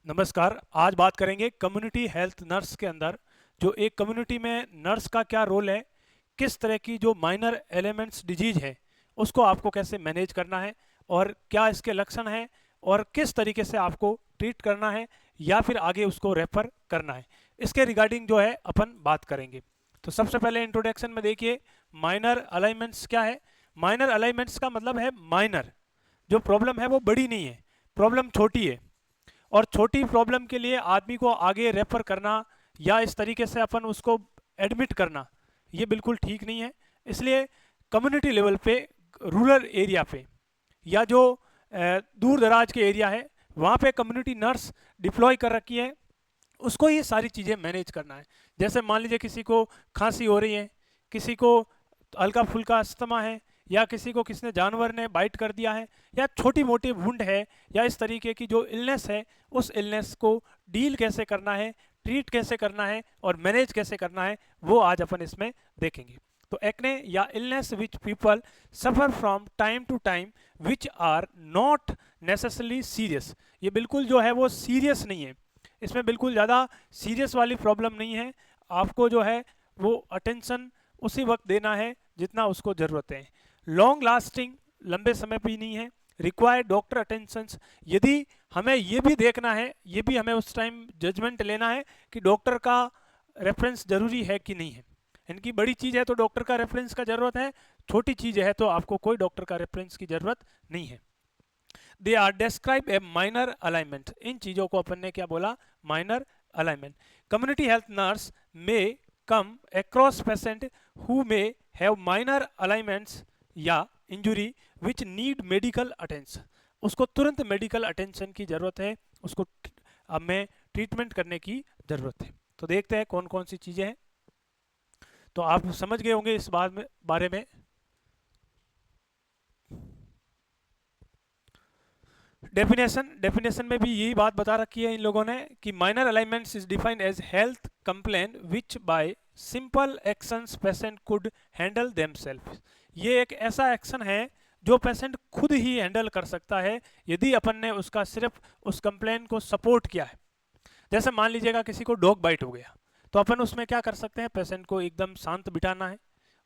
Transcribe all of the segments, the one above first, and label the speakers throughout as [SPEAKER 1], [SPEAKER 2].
[SPEAKER 1] नमस्कार। आज बात करेंगे कम्युनिटी हेल्थ नर्स के अंदर जो एक कम्युनिटी में नर्स का क्या रोल है, किस तरह की जो माइनर एलिमेंट्स डिजीज है उसको आपको कैसे मैनेज करना है और क्या इसके लक्षण हैं और किस तरीके से आपको ट्रीट करना है या फिर आगे उसको रेफर करना है, इसके रिगार्डिंग जो है अपन बात करेंगे। तो सबसे पहले इंट्रोडक्शन में देखिए माइनर अलाइनमेंट्स क्या है। माइनर अलाइनमेंट्स का मतलब है माइनर, जो प्रॉब्लम है वो बड़ी नहीं है, प्रॉब्लम छोटी है। और छोटी प्रॉब्लम के लिए आदमी को आगे रेफर करना या इस तरीके से अपन उसको एडमिट करना ये बिल्कुल ठीक नहीं है। इसलिए कम्युनिटी लेवल पे, रूरल एरिया पे या जो दूर दराज के एरिया है वहाँ पे कम्युनिटी नर्स डिप्लॉय कर रखी है, उसको ये सारी चीज़ें मैनेज करना है। जैसे मान लीजिए किसी को खांसी हो रही है, किसी को हल्का फुल्का अस्थमा है, या किसी को किसने जानवर ने बाइट कर दिया है, या छोटी मोटी वुंड है, या इस तरीके की जो इलनेस है उस इलनेस को डील कैसे करना है, ट्रीट कैसे करना है और मैनेज कैसे करना है, वो आज अपन इसमें देखेंगे। तो एक्ने या illness which people suffer from time to time which are not necessarily serious, ये बिल्कुल जो है वो सीरियस नहीं है, इसमें बिल्कुल ज़्यादा सीरियस वाली प्रॉब्लम नहीं है। आपको जो है वो अटेंशन उसी वक्त देना है जितना उसको ज़रूरत है। लॉन्ग लास्टिंग, लंबे समय भी नहीं है। रिक्वायर्ड डॉक्टर अटेंशन, यदि हमें ये भी देखना है, ये भी हमें उस टाइम जजमेंट लेना है कि डॉक्टर का रेफरेंस ज़रूरी है कि नहीं है। इनकी बड़ी चीज़ है तो डॉक्टर का रेफरेंस का ज़रूरत है, छोटी चीज़ है तो आपको कोई डॉक्टर का रेफरेंस की ज़रूरत नहीं है। They are describe a minor alignment, इन चीज़ों को अपन ने क्या बोला, minor alignment. Community health nurse may come across patient who may have minor alignments या injury which need medical attention, उसको तुरंत मेडिकल अटेंशन की ज़रूरत है, उसको हमें ट्रीटमेंट करने की ज़रूरत है। तो देखते हैं कौन कौन सी चीज़ें हैं। तो आप समझ गए होंगे इस बारे में। डेफिनेशन में भी यही बात बता रखी है इन लोगों ने कि minor ailments is defined as health complain which by simple actions patient could handle themselves, ये एक ऐसा एक्शन है जो पेशेंट खुद ही हैंडल कर सकता है यदि अपन ने उसका सिर्फ उस कंप्लेन को सपोर्ट किया है। जैसे मान लीजिएगा किसी को डॉग बाइट हो गया, तो अपन उसमें क्या कर सकते हैं, पेशेंट को एकदम शांत बिठाना है,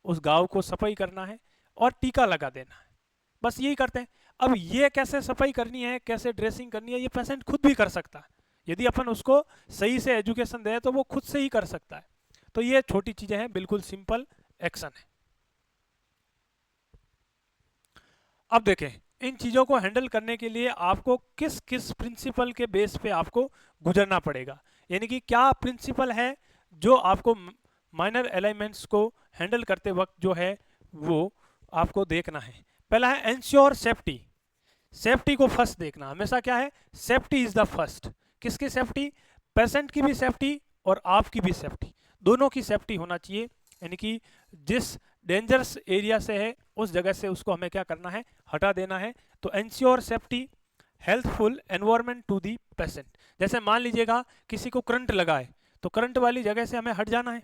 [SPEAKER 1] उस घाव को सफाई करना है और टीका लगा देना है, बस यही करते हैं। अब ये कैसे सफाई करनी है, कैसे ड्रेसिंग करनी है, ये पेशेंट खुद भी कर सकता है। यदि अपन उसको सही से एजुकेशन दें तो वो खुद से ही कर सकता है। तो ये छोटी चीजें हैं, बिल्कुल सिंपल एक्शन है। अब देखें इन चीज़ों को हैंडल करने के लिए आपको किस किस प्रिंसिपल के बेस पे आपको गुजरना पड़ेगा, यानी कि क्या प्रिंसिपल है जो आपको माइनर एलिमेंट्स को हैंडल करते वक्त जो है वो आपको देखना है। पहला है एंश्योर सेफ्टी, सेफ्टी को फर्स्ट देखना हमेशा क्या है, सेफ्टी इज द फर्स्ट। किसकी सेफ्टी, पेशेंट की भी सेफ्टी और आपकी भी सेफ्टी, दोनों की सेफ्टी होना चाहिए। यानी कि जिस डेंजरस एरिया से है उस जगह से उसको हमें क्या करना है, हटा देना है। तो ensure safety, healthful environment to the patient. जैसे मान लीजिएगा किसी को करंट लगा है तो करंट वाली जगह से हमें हट जाना है,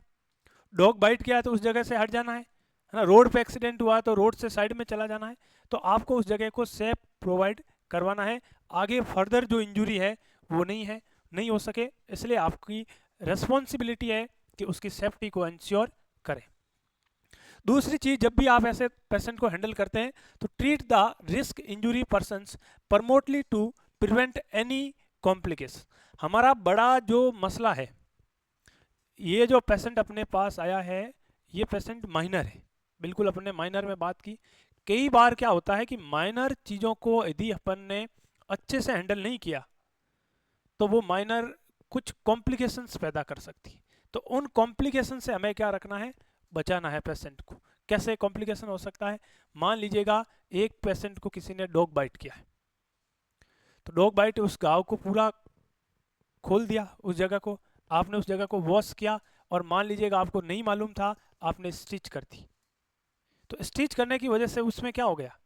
[SPEAKER 1] डॉग बाइट किया है तो उस जगह से हट जाना है ना, रोड पे एक्सीडेंट हुआ तो रोड से साइड में चला जाना है। तो आपको उस जगह को सेफ प्रोवाइड करवाना है, आगे फर्दर जो इंजरी है वो नहीं हो सके, इसलिए आपकी रेस्पॉन्सिबिलिटी है कि उसकी सेफ्टी को इंश्योर करें। दूसरी चीज, जब भी आप ऐसे पेशेंट को हैंडल करते हैं तो treat the risk injury persons promptly to prevent any complication. हमारा बड़ा जो मसला है, ये जो पेशेंट अपने पास आया है ये पेशेंट माइनर है, बिल्कुल अपने माइनर में बात की। कई बार क्या होता है कि माइनर चीज़ों को यदि अपन ने अच्छे से हैंडल नहीं किया तो वो माइनर कुछ कॉम्प्लिकेशंस पैदा कर सकती है। तो उन कॉम्प्लिकेशन से हमें क्या रखना है, बचाना है पेशेंट को। कैसे कॉम्प्लिकेशन हो सकता है, मान लीजिएगा एक पेशेंट को किसी ने डॉग बाइट किया है, तो डॉग बाइट उस घाव को पूरा खोल दिया, उस जगह को आपने उस जगह को वॉश किया, और मान लीजिएगा आपको नहीं मालूम था, आपने स्टिच कर दी। तो स्टिच करने की वजह से उसमें क्या हो गया,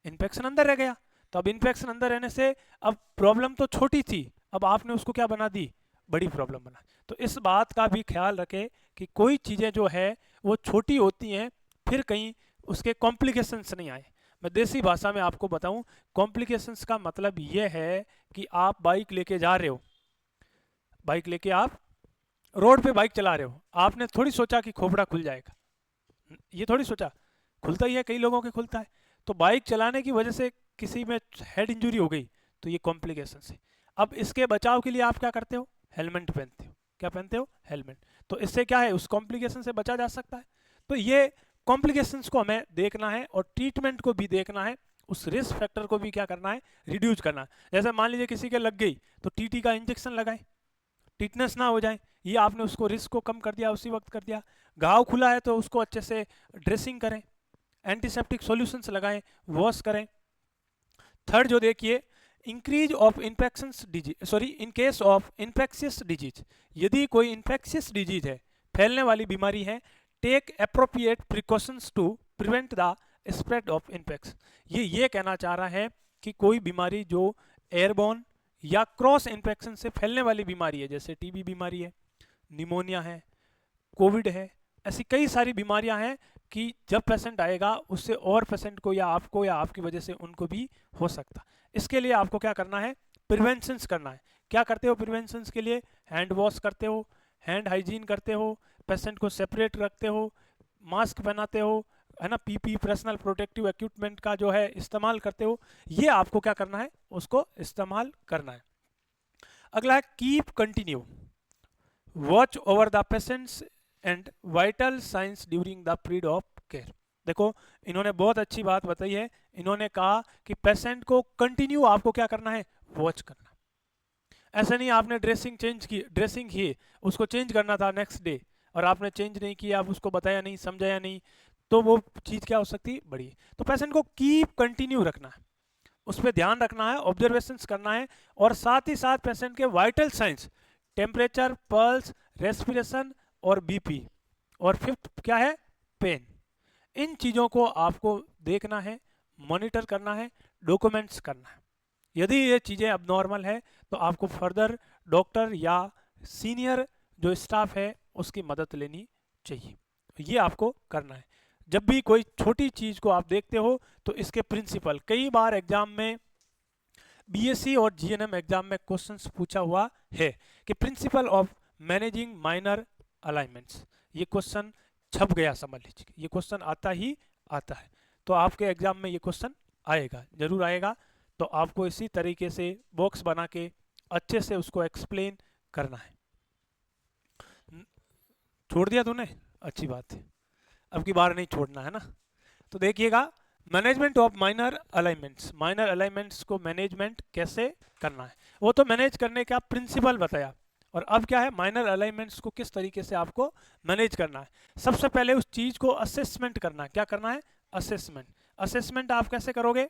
[SPEAKER 1] इन्फेक्शन अंदर रह गया। तो अब इन्फेक्शन अंदर रहने से अब प्रॉब्लम तो छोटी थी, अब आपने उसको क्या बना दी, बड़ी प्रॉब्लम बना। तो इस बात का भी ख्याल रखें कि कोई चीज़ें जो है वो छोटी होती हैं, फिर कहीं उसके कॉम्प्लिकेशंस नहीं आए। मैं देसी भाषा में आपको बताऊं, कॉम्प्लिकेशंस का मतलब ये है कि आप बाइक लेके जा रहे हो, बाइक लेके आप रोड पे बाइक चला रहे हो, आपने थोड़ी सोचा कि खोपड़ा खुल जाएगा, ये थोड़ी सोचा, खुलता ही है, कई लोगों के खुलता है। तो बाइक चलाने की वजह से किसी में हेड इंजरी हो गई तो ये कॉम्प्लिकेशन है। अब इसके बचाव के लिए आप क्या करते हो, हेलमेट पहनते हो। क्या पहनते हो, हेलमेट। तो इससे क्या है, उस कॉम्प्लिकेशन से बचा जा सकता है। तो ये कॉम्प्लिकेशंस को हमें देखना है और ट्रीटमेंट को भी देखना है, उस रिस्क फैक्टर को भी क्या करना है, रिड्यूस करना है। जैसे मान लीजिए किसी के लग गई तो टीटी का इंजेक्शन लगाए, टिटनेस ना हो जाए, ये आपने उसको रिस्क को कम कर दिया, उसी वक्त कर दिया। घाव खुला है तो उसको अच्छे से ड्रेसिंग करें, एंटीसेप्टिक सॉल्यूशंस लगाएं, वॉश करें। थर्ड जो देखिए, increase of infections disease, sorry in case of infectious disease, यदि कोई इन्फेक्शियस डिजीज है, फैलने वाली बीमारी है, take appropriate precautions to prevent the spread of infection. ये कहना चाह रहा है कि कोई बीमारी जो एयरबॉर्न या क्रॉस इन्फेक्शन से फैलने वाली बीमारी है, जैसे टीबी बीमारी है, निमोनिया है, कोविड है, ऐसी कई सारी बीमारियां हैं कि जब पेशेंट आएगा उससे और पेशेंट को या आपको या आपकी वजह से उनको भी हो सकता। इसके लिए आपको क्या करना है, प्रिवेंशंस करना है। क्या करते हो प्रिवेंशंस के लिए, हैंड वॉश करते हो, हैंड हाइजीन करते हो, पेशेंट को सेपरेट रखते हो, मास्क पहनाते हो, है ना, पीपी पर्सनल प्रोटेक्टिव इक्विपमेंट का जो है इस्तेमाल करते हो। ये आपको क्या करना है, उसको इस्तेमाल करना है। अगला है keep continue, watch over the patients and vital science during the period of care. देखो इन्होंने बहुत अच्छी बात बताई है, इन्होंने कहा कि पेशेंट को कंटिन्यू आपको क्या करना है, वॉच करना। ऐसा नहीं आपने ड्रेसिंग की, उसको चेंज करना था नेक्स्ट डे और आपने चेंज नहीं किया, आप उसको बताया नहीं, समझाया नहीं, तो वो चीज़ क्या हो सकती, बड़ी। तो पेशेंट को कीप कंटिन्यू रखना है, उस पर ध्यान रखना है, ऑब्जर्वेशंस करना है, और साथ ही साथ पेशेंट के vital science, temperature, pulse, respiration और बीपी, और फिफ्थ क्या है, पेन, इन चीज़ों को आपको देखना है, मॉनिटर करना है, डॉक्यूमेंट्स करना है। यदि ये चीज़ें अब नॉर्मल है तो आपको फर्दर डॉक्टर या सीनियर जो स्टाफ है उसकी मदद लेनी चाहिए। ये आपको करना है। जब भी कोई छोटी चीज़ को आप देखते हो तो इसके प्रिंसिपल, कई बार एग्जाम में बीएससी और जीएनएम एग्जाम में क्वेश्चंस पूछा हुआ है कि principle of managing minor alignments, ये क्वेश्चन छप गया, समझ लीजिए ये क्वेश्चन आता ही आता है। तो आपके एग्जाम में ये क्वेश्चन आएगा, जरूर आएगा। तो आपको इसी तरीके से बॉक्स बना के अच्छे से उसको एक्सप्लेन करना है। छोड़ दिया तूने, अच्छी बात है, अब की बार नहीं छोड़ना है ना। तो देखिएगा, management of minor alignments, minor alignments को मैनेजमेंट कैसे करना है, वो तो मैनेज करने का प्रिंसिपल बताया। और अब क्या है, माइनर अलाइनमेंट्स को किस तरीके से आपको मैनेज करना है। सबसे पहले उस चीज को असेसमेंट करना है। क्या करना है, असेसमेंट। असेसमेंट आप कैसे करोगे,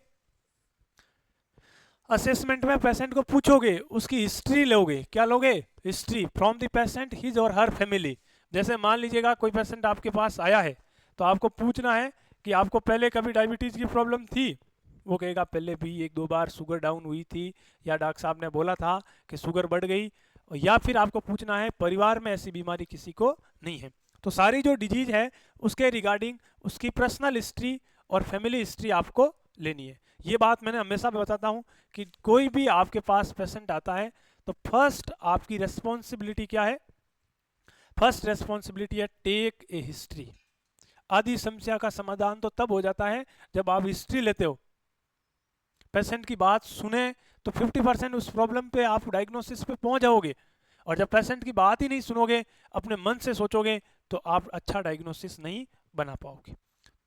[SPEAKER 1] असेसमेंट में पेशेंट को पूछोगे, उसकी हिस्ट्री लोगे। क्या लोगे, history from the patient, his और हर फैमिली। जैसे मान लीजिएगा कोई पेशेंट आपके पास आया है तो आपको पूछना है कि आपको पहले कभी डायबिटीज़ की प्रॉब्लम थी, वो कहेगा पहले भी एक दो बार शुगर डाउन हुई थी, या डॉक्टर साहब ने बोला था कि शुगर बढ़ गई, या फिर आपको पूछना है परिवार में ऐसी बीमारी किसी को नहीं है। तो सारी जो डिजीज है उसके रिगार्डिंग उसकी पर्सनल हिस्ट्री और फैमिली हिस्ट्री आपको लेनी है। ये बात मैंने हमेशा बताता हूँ कि कोई भी आपके पास पेशेंट आता है तो फर्स्ट आपकी रेस्पॉन्सिबिलिटी क्या है, फर्स्ट रेस्पॉन्सिबिलिटी है टेक ए हिस्ट्री। आदि समस्या का समाधान तो तब हो जाता है जब आप हिस्ट्री लेते हो, पेशेंट की बात सुने तो 50% उस प्रॉब्लम पे आप डायग्नोसिस पे पहुंच जाओगे। और जब पेशेंट की बात ही नहीं सुनोगे, अपने मन से सोचोगे, तो आप अच्छा डायग्नोसिस नहीं बना पाओगे।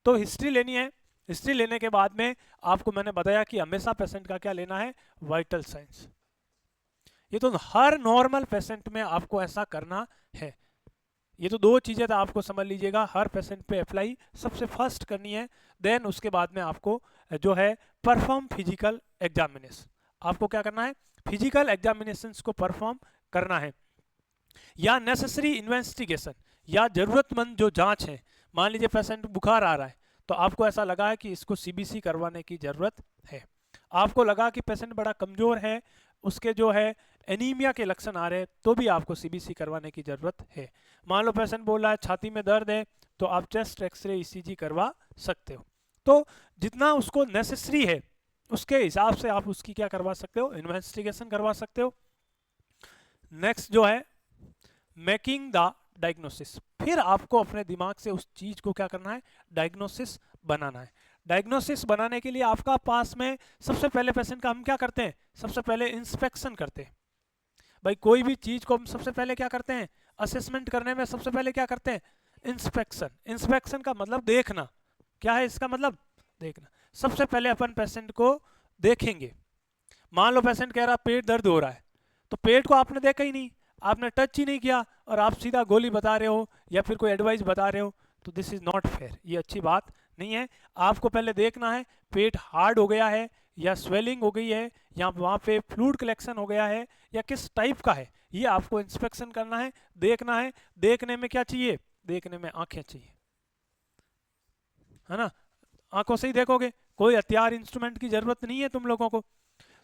[SPEAKER 1] तो हिस्ट्री लेनी है। हिस्ट्री लेने के बाद में आपको मैंने बताया कि हमेशा पेशेंट का क्या लेना है, वाइटल साइंस। ये तो हर नॉर्मल पेशेंट में आपको ऐसा करना है। ये तो दो चीज़ें तो आपको समझ लीजिएगा, हर पेशेंट पे अप्लाई सबसे फर्स्ट करनी है। देन उसके बाद में आपको जो है परफॉर्म फिजिकल एग्जामिनेशन, आपको क्या करना है, फिजिकल एग्जामिनेशंस को परफॉर्म करना है, या नेसेसरी इन्वेस्टिगेशन, या ज़रूरतमंद जो जांच है। मान लीजिए पेशेंट बुखार आ रहा है तो आपको ऐसा लगा है कि इसको सीबीसी करवाने की ज़रूरत है, आपको लगा कि पेशेंट बड़ा कमज़ोर है, उसके जो है एनीमिया के लक्षण आ रहे हैं, तो भी आपको सीबीसी करवाने की ज़रूरत है। मान लो पेशेंट बोल रहा है छाती में दर्द है, तो आप चेस्ट एक्सरे ईसीजी करवा सकते हो। तो जितना उसको नेसेसरी है उसके हिसाब से आप उसकी क्या करवा सकते हो, इन्वेस्टिगेशन करवा सकते हो। नेक्स्ट जो है मेकिंग द डायग्नोसिस, फिर आपको अपने दिमाग से उस चीज को क्या करना है, डायग्नोसिस बनाना है। डायग्नोसिस बनाने के लिए आपका पास में सबसे पहले पेशेंट का हम क्या करते हैं, सबसे पहले इंस्पेक्शन करते हैं। भाई कोई भी चीज को हम सबसे पहले क्या करते हैं, असेसमेंट करने में सबसे पहले क्या करते हैं, इंस्पेक्शन। इंस्पेक्शन का मतलब देखना, क्या है इसका मतलब, देखना। सबसे पहले अपन पेशेंट को देखेंगे। मान लो पेशेंट कह रहा पेट दर्द हो रहा है, तो पेट को आपने देखा ही नहीं, आपने टच ही नहीं किया और आप सीधा गोली बता रहे हो या फिर कोई एडवाइस बता रहे हो, तो दिस इज नॉट फेयर, ये अच्छी बात नहीं है। आपको पहले देखना है पेट हार्ड हो गया है या स्वेलिंग हो गई है या वहाँ पे फ्लूइड कलेक्शन हो गया है या किस टाइप का है, ये आपको इंस्पेक्शन करना है, देखना है। देखने में क्या चाहिए, देखने में आंखें चाहिए, है ना, आंखों से ही देखोगे, कोई हथियार इंस्ट्रूमेंट की जरूरत नहीं है तुम लोगों को।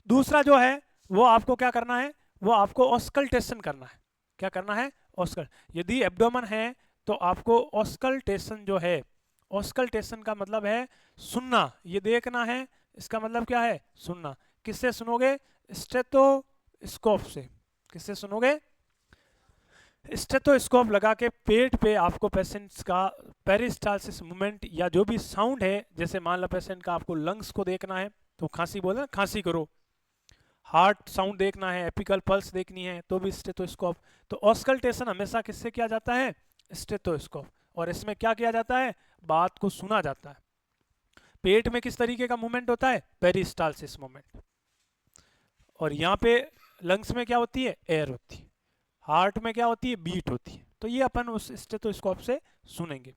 [SPEAKER 1] दूसरा जो है वो आपको क्या करना है, वो आपको ऑस्कल्टेशन करना है। क्या करना है, ऑस्कल, यदि एब्डोमेन है तो आपको ऑस्कल्टेशन जो है, ऑस्कल्टेशन का मतलब है सुनना, ये देखना है, इसका मतलब क्या है, सुनना। किससे सुनोगे, स्टेथोस्कोप से। किससे सुनोगे, स्टेथोस्कोप लगा के पेट पे आपको पेशेंट्स का पेरिस्टालसिस मूवमेंट या जो भी साउंड है, जैसे मान लो पेशेंट का आपको लंग्स को देखना है तो खांसी बोल रहे खांसी करो, हार्ट साउंड देखना है, एपिकल पल्स देखनी है तो भी स्टेथोस्कोप। तो ऑस्कल्टेशन हमेशा किससे किया जाता है, स्टेथोस्कोप। और इसमें क्या किया जाता है, बात को सुना जाता है। पेट में किस तरीके का मूवमेंट होता है, पेरिस्टालसिस मूवमेंट। और यहाँ पे लंग्स में क्या होती है, एयर होती है। हार्ट में क्या होती है, बीट होती है। तो ये अपन उस स्टेथोस्कोप से सुनेंगे।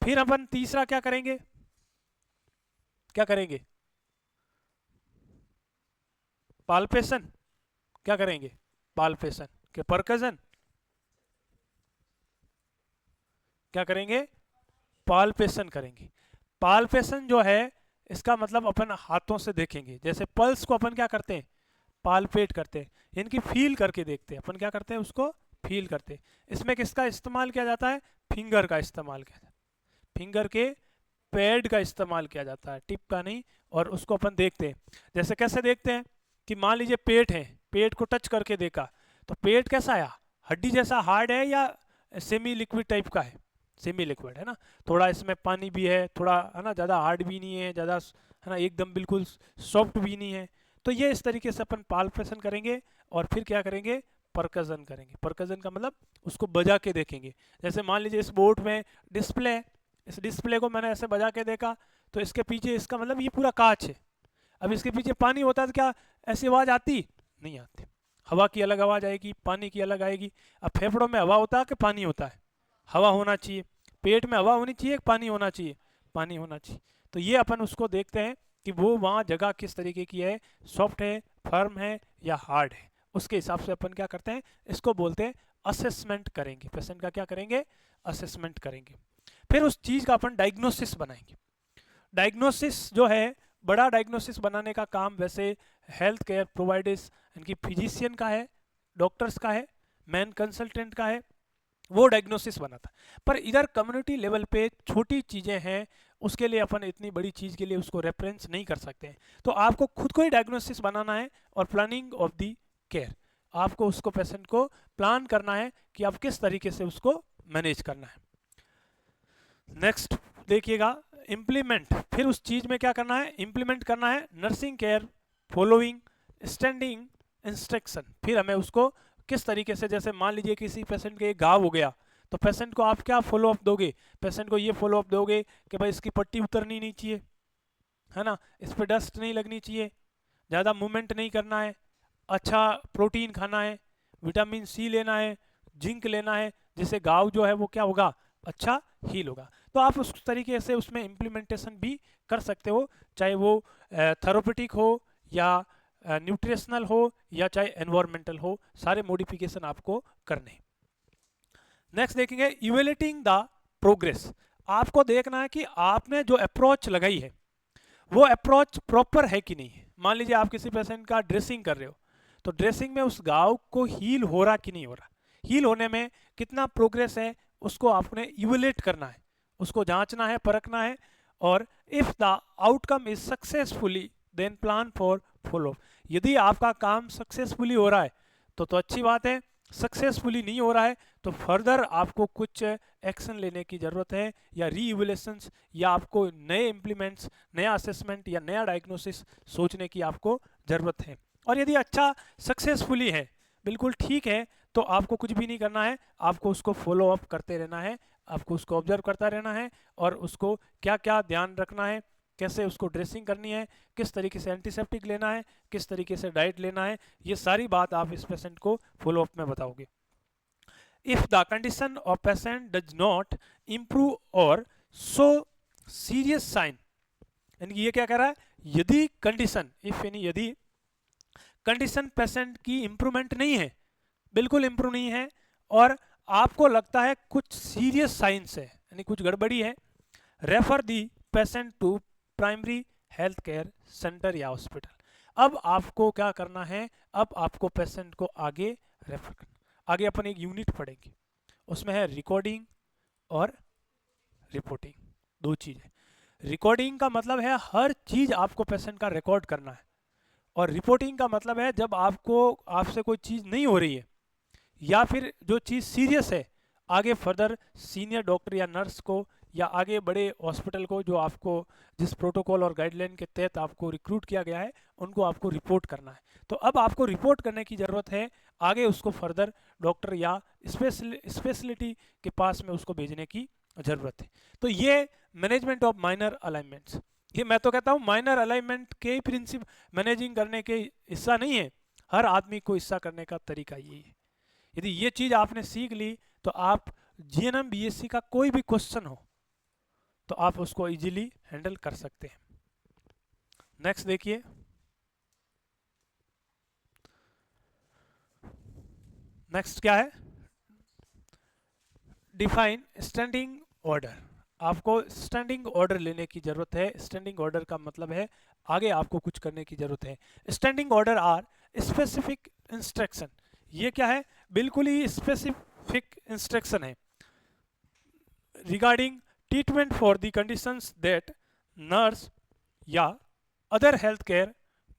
[SPEAKER 1] फिर अपन तीसरा क्या करेंगे, क्या करेंगे, पाल्पेशन। क्या करेंगे, पाल्पेशन के परकजन, क्या करेंगे, पाल्पेशन करेंगे। पाल्पेशन जो है इसका मतलब अपन हाथों से देखेंगे, जैसे पल्स को अपन क्या करते हैं, पाल्पेट करते हैं, इनकी फील करके देखते हैं। अपन क्या करते हैं, उसको फील करते हैं। इसमें किसका इस्तेमाल किया जाता है, फिंगर का इस्तेमाल किया जाता है, फिंगर के पैड का इस्तेमाल किया जाता है, टिप का नहीं। और उसको अपन देखते हैं, जैसे कैसे देखते हैं कि मान लीजिए पेट है, पेट को टच करके देखा तो पेट कैसा आया, हड्डी जैसा हार्ड है या सेमी लिक्विड टाइप का है, सेमी लिक्विड है ना, थोड़ा इसमें पानी भी है, थोड़ा है ना, ज़्यादा हार्ड भी नहीं है, ज़्यादा है ना एकदम बिल्कुल सॉफ्ट भी नहीं है। तो ये इस तरीके से अपन पाल्पेशन करेंगे और फिर क्या करेंगे, परकजन करेंगे। परकजन का मतलब उसको बजा के देखेंगे। जैसे मान लीजिए इस बोर्ड में डिस्प्ले है, इस डिस्प्ले को मैंने ऐसे बजा के देखा तो इसके पीछे, इसका मतलब ये पूरा कांच है। अब इसके पीछे पानी होता तो क्या ऐसी आवाज़ आती, नहीं आती। हवा की अलग आवाज़ आएगी, पानी की अलग आएगी। अब फेफड़ों में हवा होता है कि पानी होता है, हवा होना चाहिए। पेट में हवा होनी चाहिए, पानी होना चाहिए, पानी होना चाहिए। तो ये अपन उसको देखते हैं कि वो वहाँ जगह किस तरीके की है, सॉफ्ट है, फर्म है या हार्ड है। उसके हिसाब से अपन क्या करते हैं, इसको बोलते हैं असेसमेंट करेंगे। पेशेंट का क्या करेंगे, असेसमेंट करेंगे। फिर उस चीज़ का अपन डायग्नोसिस बनाएंगे। डायग्नोसिस जो है, बड़ा डायग्नोसिस बनाने का काम वैसे हेल्थ केयर प्रोवाइडर्स, इनकी फिजिशियन का है, डॉक्टर्स का है, मैन कंसल्टेंट का है, वो डायग्नोसिस बनाता। पर इधर कम्युनिटी लेवल पे छोटी चीज़ें हैं, उसके लिए अपन इतनी बड़ी चीज़ के लिए उसको रेफरेंस नहीं कर सकते हैं। तो आपको खुद को ही डायग्नोसिस बनाना है और प्लानिंग ऑफ दी केयर, आपको उसको पेशेंट को प्लान करना है कि आप किस तरीके से उसको मैनेज करना है। नेक्स्ट देखिएगा, इम्प्लीमेंट। फिर उस चीज़ में क्या करना है, इम्प्लीमेंट करना है nursing care following standing instruction. फिर हमें उसको किस तरीके से, जैसे मान लीजिए किसी पेशेंट के घाव हो गया तो पेशेंट को आप क्या फॉलो अप दोगे, पेशेंट को ये फॉलो अप दोगे कि भाई इसकी पट्टी उतरनी नहीं चाहिए, है ना, इस पर डस्ट नहीं लगनी चाहिए, ज़्यादा मूवमेंट नहीं करना है, अच्छा प्रोटीन खाना है, विटामिन सी लेना है, जिंक लेना है, जिससे घाव जो है वो क्या होगा, अच्छा हील होगा। तो आप उस तरीके से उसमें इम्प्लीमेंटेशन भी कर सकते हो, चाहे वो थेरेपेटिक हो या न्यूट्रिशनल हो या चाहे एनवायरमेंटल हो, सारे मॉडिफिकेशन आपको करने। नेक्स्ट देखेंगे इवेल्युएटिंग द प्रोग्रेस। आपको देखना है कि आपने जो अप्रोच लगाई है वो अप्रोच प्रॉपर है कि नहीं है। मान लीजिए आप किसी पेशेंट का ड्रेसिंग कर रहे हो तो ड्रेसिंग में उस घाव को हील हो रहा कि नहीं हो रहा, हील होने में कितना प्रोग्रेस है, उसको आपने इवेल्युएट करना है, उसको जांचना है, परखना है। और if the outcome is successfully then plan for follow. यदि आपका काम सक्सेसफुली हो रहा है तो अच्छी बात है, सक्सेसफुली नहीं हो रहा है तो फर्दर आपको कुछ एक्शन लेने की ज़रूरत है, या रीइवैल्यूएशंस, या आपको नए इम्प्लीमेंट्स, नया असेसमेंट या नया डायग्नोसिस सोचने की आपको ज़रूरत है। और यदि अच्छा सक्सेसफुली है, बिल्कुल ठीक है, तो आपको कुछ भी नहीं करना है, आपको उसको फॉलो अप करते रहना है, आपको उसको ऑब्जर्व करता रहना है, और उसको क्या क्या ध्यान रखना है, कैसे उसको ड्रेसिंग करनी है, किस तरीके से एंटीसेप्टिक लेना है, किस तरीके से डाइट लेना है, ये सारी बात आप इस पेशेंट को फॉलो अप में बताओगे। If the condition of patient does not improve और सो सीरियस साइन, यानी कि ये क्या कह रहा है, यदि कंडीशन, इफ यानी यदि कंडीशन पेशेंट की इंप्रूवमेंट नहीं है, बिल्कुल इंप्रूव नहीं है, और आपको लगता है कुछ सीरियस साइंस है, यानी कुछ गड़बड़ी है, refer the patient to primary health care centre या हॉस्पिटल। अब आपको क्या करना है, अब आपको पेशेंट को आगे रेफर करना। आगे अपन एक यूनिट पढ़ेंगे, उसमें है रिकॉर्डिंग और रिपोर्टिंग, दो चीज़ें। रिकॉर्डिंग का मतलब है हर चीज़ आपको पेशेंट का रिकॉर्ड करना है, और रिपोर्टिंग का मतलब है जब आपको, आपसे कोई चीज़ नहीं हो रही है या फिर जो चीज़ सीरियस है, आगे फर्दर सीनियर डॉक्टर या नर्स को या आगे बड़े हॉस्पिटल को, जो आपको जिस प्रोटोकॉल और गाइडलाइन के तहत आपको रिक्रूट किया गया है, उनको आपको रिपोर्ट करना है। तो अब आपको रिपोर्ट करने की ज़रूरत है, आगे उसको फर्दर डॉक्टर या स्पेशलिटी के पास में उसको भेजने की ज़रूरत है। तो ये मैनेजमेंट ऑफ माइनर अलाइनमेंट्स, ये मैं तो कहता हूँ माइनर अलाइनमेंट के ही प्रिंसिप मैनेजिंग करने के हिस्सा नहीं है, हर आदमी को हिस्सा करने का तरीका यही है। यदि ये चीज़ आपने सीख ली तो आप जीएनएम बीएससी का कोई भी क्वेश्चन हो तो आप उसको इजीली हैंडल कर सकते हैं। नेक्स्ट देखिए, नेक्स्ट क्या है, डिफाइन स्टैंडिंग ऑर्डर। आपको स्टैंडिंग ऑर्डर लेने की जरूरत है। स्टैंडिंग ऑर्डर का मतलब है आगे आपको कुछ करने की जरूरत है। Standing order are specific instruction, ये क्या है, बिल्कुल ही स्पेसिफिक इंस्ट्रक्शन है regarding treatment for the conditions that nurse या other health care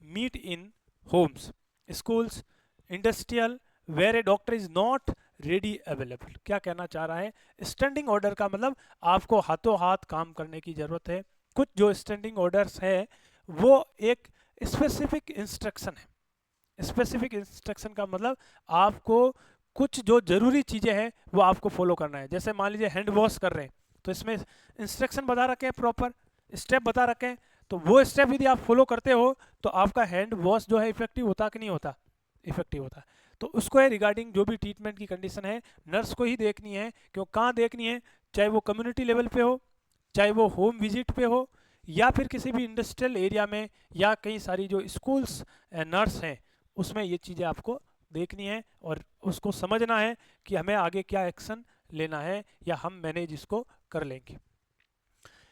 [SPEAKER 1] meet in homes, schools, industrial, where a doctor is not ready available. क्या कहना चाह रहा है, स्टैंडिंग ऑर्डर का मतलब आपको हाथों हाथ काम करने की जरूरत है। कुछ जो स्टैंडिंग ऑर्डर्स है वो एक स्पेसिफिक इंस्ट्रक्शन है। स्पेसिफिक इंस्ट्रक्शन का मतलब आपको कुछ जो जरूरी चीजें हैं वो आपको फॉलो करना है। जैसे मान लीजिए हैंड वॉश कर रहे हैं तो इसमें इंस्ट्रक्शन बता रखे हैं, प्रॉपर स्टेप बता रखे हैं, तो वो स्टेप यदि आप फॉलो करते हो तो आपका हैंड वॉश जो है इफेक्टिव होता कि नहीं होता, इफेक्टिव होता। तो उसको है रिगार्डिंग जो भी ट्रीटमेंट की कंडीशन है नर्स को ही देखनी है। क्यों, कहाँ देखनी है, चाहे वो कम्युनिटी लेवल पे हो, चाहे वो होम विजिट पे हो, या फिर किसी भी इंडस्ट्रियल एरिया में, या कई सारी जो स्कूल्स नर्स हैं उसमें ये चीज़ें आपको देखनी है और उसको समझना है कि हमें आगे क्या एक्शन लेना है या हम मैनेज इसको कर लेंगे।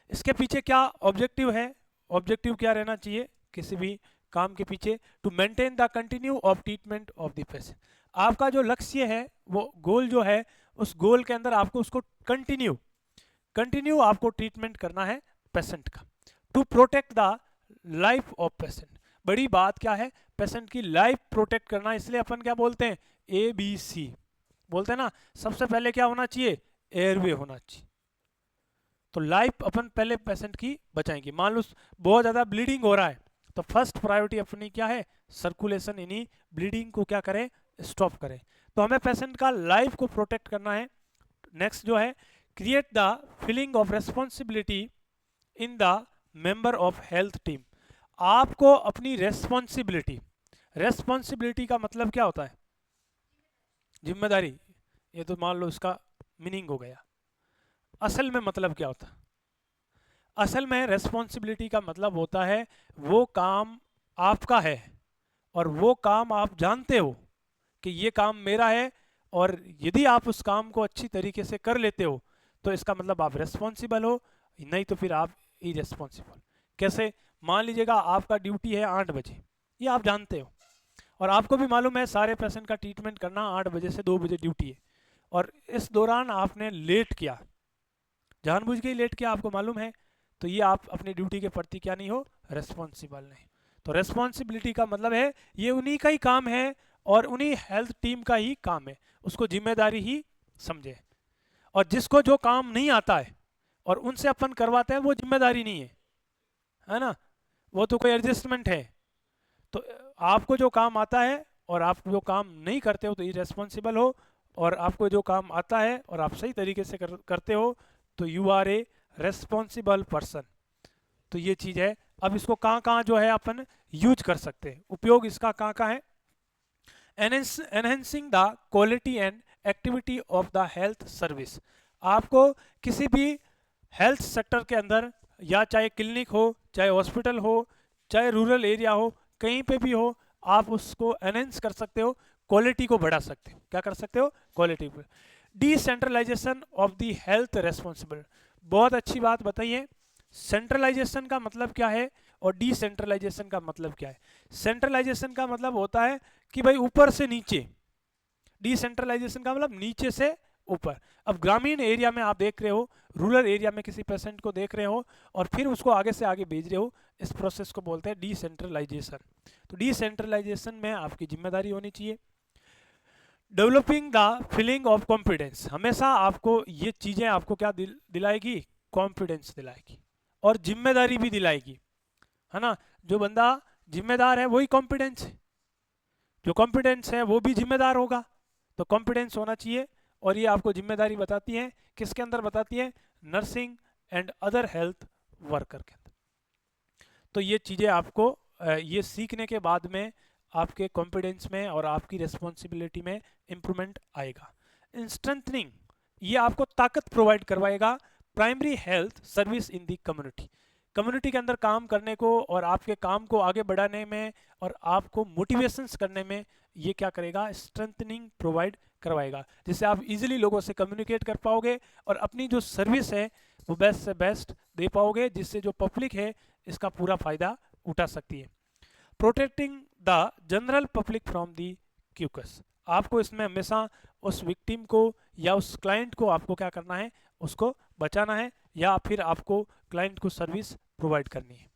[SPEAKER 1] इसके पीछे क्या ऑब्जेक्टिव है, ऑब्जेक्टिव क्या रहना चाहिए किसी भी काम के पीछे, to maintain the continue of treatment of the patient. आपका जो लक्ष्य है, वो गोल जो है, उस गोल के अंदर आपको उसको कंटिन्यू आपको ट्रीटमेंट करना है पेशेंट का। To protect the life of patient, बड़ी बात क्या है, पेशेंट की लाइफ प्रोटेक्ट करना। इसलिए अपन क्या बोलते हैं, ABC बोलते हैं ना। सबसे पहले क्या होना चाहिए, एयरवे होना चाहिए। तो लाइफ अपन पहले पेशेंट की बचाएंगे। मान लो बहुत ज़्यादा ब्लीडिंग हो रहा है तो फर्स्ट प्रायोरिटी अपनी क्या है, सर्कुलेशन, यानी ब्लीडिंग को क्या करें, स्टॉप करें। तो हमें पेशेंट का लाइफ को प्रोटेक्ट करना है। नेक्स्ट जो है, create the feeling of responsibility in the member of health team. आपको अपनी रेस्पॉन्सिबिलिटी का मतलब क्या होता है, जिम्मेदारी। ये तो मान लो इसका मीनिंग हो गया। असल में मतलब क्या होता है, असल में रेस्पॉन्सिबिलिटी का मतलब होता है वो काम आपका है और वो काम आप जानते हो कि ये काम मेरा है, और यदि आप उस काम को अच्छी तरीके से कर लेते हो तो इसका मतलब आप रेस्पॉन्सिबल हो, नहीं तो फिर आप इरेस्पॉन्सिबल। कैसे, मान लीजिएगा आपका ड्यूटी है 8 बजे, ये आप जानते हो, और आपको भी मालूम है सारे पेशेंट का ट्रीटमेंट करना 8 बजे से 2 बजे ड्यूटी है, और इस दौरान आपने लेट किया, जानबूझ के ही लेट किया, आपको मालूम है, तो ये आप अपनी ड्यूटी के प्रति क्या नहीं हो, रेस्पॉन्सिबल नहीं। तो रेस्पॉन्सिबिलिटी का मतलब है ये उन्हीं का ही काम है और उन्हीं हेल्थ टीम का ही काम है, उसको जिम्मेदारी ही समझे। और जिसको जो काम नहीं आता है और उनसे अपन करवाते हैं वो जिम्मेदारी नहीं है ना, वो तो कोई एडजस्टमेंट है। तो आपको जो काम आता है और आप जो काम नहीं करते हो तो इरेस्पॉन्सिबल हो, और आपको जो काम आता है और आप सही तरीके से करते हो तो you are a responsible person. तो ये चीज़ है। अब इसको कहाँ कहाँ जो है अपन यूज कर सकते हैं, उपयोग इसका कहाँ कहाँ है। Enhancing the quality and activity of the health service. आपको किसी भी हेल्थ सेक्टर के अंदर, या चाहे क्लिनिक हो, चाहे हॉस्पिटल हो, चाहे रूरल एरिया हो, कहीं पे भी हो, आप उसको एनहेंस कर सकते हो, क्वालिटी को बढ़ा सकते हो। क्या कर सकते हो, क्वालिटी को। Decentralisation of the health responsible, बहुत अच्छी बात बताइए। सेंट्रलाइजेशन का मतलब क्या है और डिसेंट्रलाइजेशन का मतलब क्या है। सेंट्रलाइजेशन का मतलब होता है कि भाई ऊपर से नीचे, डिसेंट्रलाइजेशन का मतलब नीचे से ऊपर। अब ग्रामीण एरिया में आप देख रहे हो, रूरल एरिया में किसी पेशेंट को देख रहे हो और फिर उसको आगे से आगे भेज रहे हो, इस प्रोसेस को बोलते हैं डिसेंट्रलाइजेशन। तो डिसेंट्रलाइजेशन में आपकी जिम्मेदारी होनी चाहिए। Developing the feeling of confidence, हमेशा आपको ये चीज़ें आपको क्या दिलाएगी, कॉन्फिडेंस दिलाएगी और जिम्मेदारी भी दिलाएगी, है ना। जो बंदा जिम्मेदार है वही कॉन्फिडेंस है, जो कॉन्फिडेंस है वो भी जिम्मेदार होगा। तो कॉन्फिडेंस होना चाहिए। और ये आपको जिम्मेदारी बताती है, किसके अंदर बताती है, nursing and other health worker के अंदर। तो ये चीज़ें आपको ये सीखने के बाद में आपके कॉन्फिडेंस में और आपकी रिस्पॉन्सिबिलिटी में इम्प्रूवमेंट आएगा। स्ट्रेंथनिंग, ये आपको ताकत प्रोवाइड करवाएगा primary health service in the community. Community के अंदर काम करने को और आपके काम को आगे बढ़ाने में और आपको मोटिवेशंस करने में ये क्या करेगा, स्ट्रेंथनिंग प्रोवाइड करवाएगा, जिससे आप इजीली लोगों से कम्युनिकेट कर पाओगे और अपनी जो सर्विस है वो बेस्ट से बेस्ट दे पाओगे, जिससे जो पब्लिक है इसका पूरा फायदा उठा सकती है। Protecting the general public from the quacks, आपको इसमें हमेशा उस विक्टिम को या उस क्लाइंट को आपको क्या करना है, उसको बचाना है या फिर आपको क्लाइंट को सर्विस प्रोवाइड करनी है।